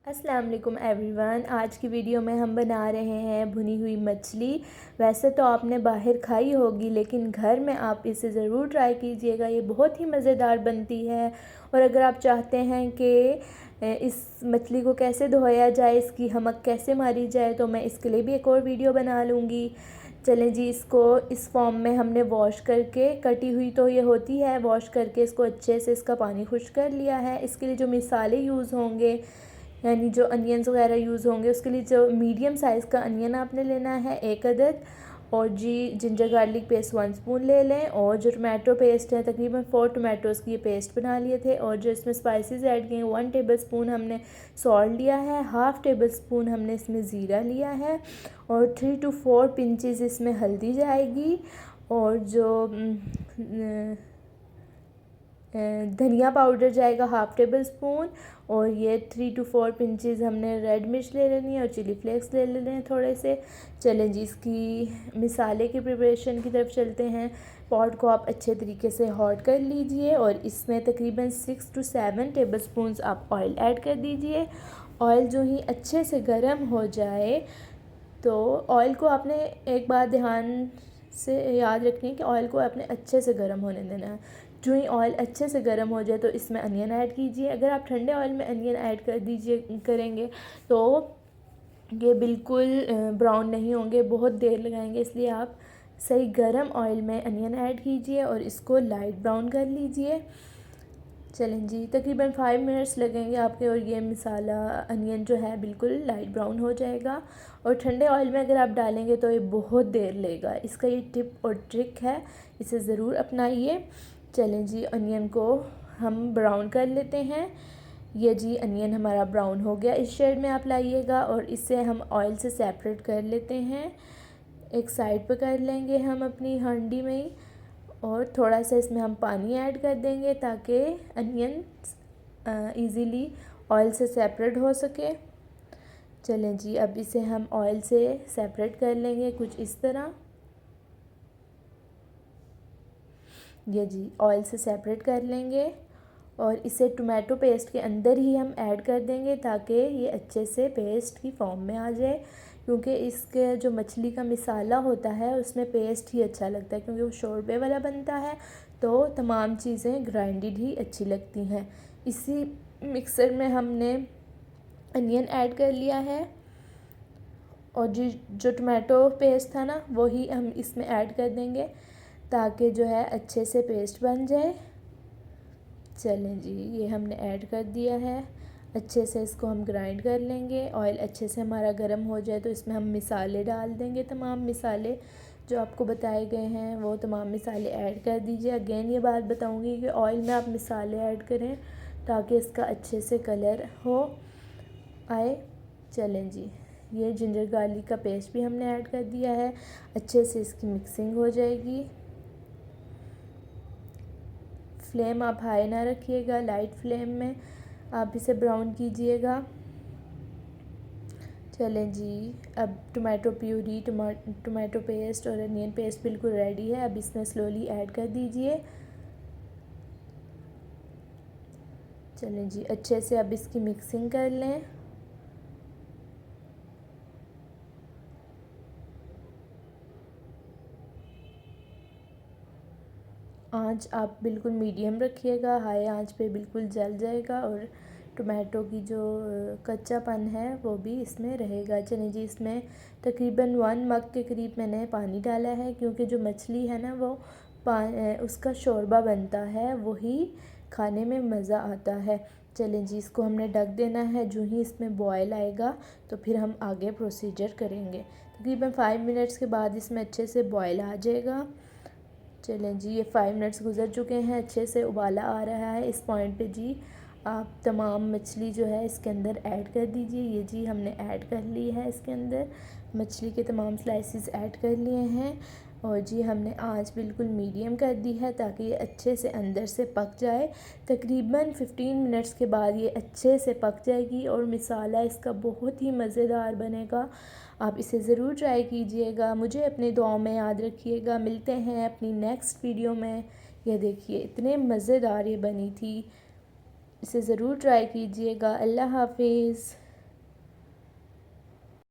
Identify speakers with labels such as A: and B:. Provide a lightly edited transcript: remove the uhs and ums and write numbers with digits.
A: अस्सलाम वालेकुम एवरीवन। आज की वीडियो में हम बना रहे हैं भुनी हुई मछली। वैसे तो आपने बाहर खाई होगी, लेकिन घर में आप इसे ज़रूर ट्राई कीजिएगा। ये बहुत ही मज़ेदार बनती है। और अगर आप चाहते हैं कि इस मछली को कैसे धोया जाए, इसकी हमक कैसे मारी जाए, तो मैं इसके लिए भी एक और वीडियो बना लूँगी। चलें जी, इसको इस फॉर्म में हमने वॉश करके, कटी हुई तो ये होती है, वॉश करके इसको अच्छे से इसका पानी खुश्क कर लिया है। इसके लिए जो मिसाले यूज़ होंगे, यानी जो अनियंस वगैरह यूज़ होंगे, उसके लिए जो मीडियम साइज़ का अनियन आपने लेना है 1 अदद। और जी जिंजर गार्लिक पेस्ट 1 स्पून ले लें। और जो टमाटो पेस्ट है, तकरीबन 4 टमाटोज़ की ये पेस्ट बना लिए थे। और जो इसमें स्पाइसेस ऐड किए, 1 टेबल स्पून हमने सॉल्ट लिया है, हाफ़ टेबल स्पून हमने इसमें ज़ीरा लिया है, और 3 to 4 पिंचेस इसमें हल्दी जाएगी। और जो धनिया पाउडर जाएगा हाफ़ टेबल स्पून। और ये 3 to 4 पिंचेस हमने रेड मिर्च ले लेनी है, और चिली फ्लेक्स ले लेने हैं थोड़े से। चलें जी, इसकी मिसाले की प्रिपरेशन की तरफ चलते हैं। पॉट को आप अच्छे तरीके से हॉट कर लीजिए, और इसमें तकरीबन 6 to 7 टेबल स्पून आप ऑयल ऐड कर दीजिए। ऑयल जो ही अच्छे से गर्म हो जाए, तो ऑयल को आपने एक बात ध्यान से याद रखनी है कि ऑयल को आपने अच्छे से गर्म होने देना है। जो ही ऑयल अच्छे से गर्म हो जाए, तो इसमें अनियन ऐड कीजिए। अगर आप ठंडे ऑयल में अनियन ऐड करेंगे तो ये बिल्कुल ब्राउन नहीं होंगे, बहुत देर लगाएंगे। इसलिए आप सही गर्म ऑयल में अनियन ऐड कीजिए और इसको लाइट ब्राउन कर लीजिए। चलें जी, तकरीबन 5 मिनट्स लगेंगे आपके, और ये मसाला अनियन जो है बिल्कुल लाइट ब्राउन हो जाएगा। और ठंडे ऑयल में अगर आप डालेंगे तो ये बहुत देर लेगा। इसका ये टिप और ट्रिक है, इसे ज़रूर अपनाइए। चलें जी, अनियन को हम ब्राउन कर लेते हैं। ये जी अनियन हमारा ब्राउन हो गया, इस शेड में आप लाइएगा, और इसे हम ऑयल से सेपरेट कर लेते हैं। एक साइड पर कर लेंगे हम अपनी हांडी में ही। और थोड़ा सा इसमें हम पानी ऐड कर देंगे ताकि अनियन इजीली ऑयल से सेपरेट हो सके। चलें जी, अब इसे हम ऑयल से सेपरेट कर लेंगे कुछ इस तरह। ये जी ऑयल से सेपरेट कर लेंगे, और इसे टोमेटो पेस्ट के अंदर ही हम ऐड कर देंगे ताकि ये अच्छे से पेस्ट की फॉर्म में आ जाए। क्योंकि इसके जो मछली का मिसाला होता है उसमें पेस्ट ही अच्छा लगता है, क्योंकि वो शोरबे वाला बनता है, तो तमाम चीज़ें ग्राइंडेड ही अच्छी लगती हैं। इसी मिक्सर में हमने अनियन ऐड कर लिया है, और जो टोमेटो पेस्ट था ना, वही हम इसमें ऐड कर देंगे ताकि जो है अच्छे से पेस्ट बन जाए। चलें जी, ये हमने ऐड कर दिया है। अच्छे से इसको हम ग्राइंड कर लेंगे। ऑयल अच्छे से हमारा गर्म हो जाए तो इसमें हम मिसाले डाल देंगे। तमाम मिसाले जो आपको बताए गए हैं वो तमाम मिसाले ऐड कर दीजिए। अगेन ये बात बताऊंगी कि ऑयल में आप मिसाले ऐड करें ताकि इसका अच्छे से कलर हो आए। चलें जी, ये जिंजर गार्लिक का पेस्ट भी हमने ऐड कर दिया है। अच्छे से इसकी मिक्सिंग हो जाएगी। फ्लेम आप हाई ना रखिएगा, लाइट फ्लेम में आप इसे ब्राउन कीजिएगा। चलें जी, अब टोमेटो प्यूरी, टोमेटो पेस्ट और अनियन पेस्ट बिल्कुल रेडी है। अब इसमें स्लोली ऐड कर दीजिए। चलें जी, अच्छे से अब इसकी मिक्सिंग कर लें। आंच आप बिल्कुल मीडियम रखिएगा, हाई आंच पे बिल्कुल जल जाएगा, और टोमेटो की जो कच्चापन है वो भी इसमें रहेगा। चलिए जी, इसमें तकरीबन 1 मग के करीब मैंने पानी डाला है, क्योंकि जो मछली है ना वो उसका शोरबा बनता है, वही खाने में मज़ा आता है। चलें जी, इसको हमने ढक देना है। जो ही इसमें बॉयल आएगा तो फिर हम आगे प्रोसीजर करेंगे। तकरीबन 5 मिनट्स के बाद इसमें अच्छे से बॉयल आ जाएगा। चलें जी, ये 5 मिनट्स गुज़र चुके हैं, अच्छे से उबाला आ रहा है। इस पॉइंट पे जी आप तमाम मछली जो है इसके अंदर ऐड कर दीजिए। ये जी हमने ऐड कर ली है, इसके अंदर मछली के तमाम स्लाइसेस ऐड कर लिए हैं। और जी हमने आंच बिल्कुल मीडियम कर दी है ताकि ये अच्छे से अंदर से पक जाए। तकरीबन 15 मिनट्स के बाद ये अच्छे से पक जाएगी, और मिसाला इसका बहुत ही मज़ेदार बनेगा। आप इसे ज़रूर ट्राई कीजिएगा। मुझे अपनी दुआओं में याद रखिएगा। मिलते हैं अपनी नेक्स्ट वीडियो में। यह देखिए इतने मज़ेदार ये बनी थी, इसे ज़रूर ट्राई कीजिएगा। अल्लाह हाफिज़।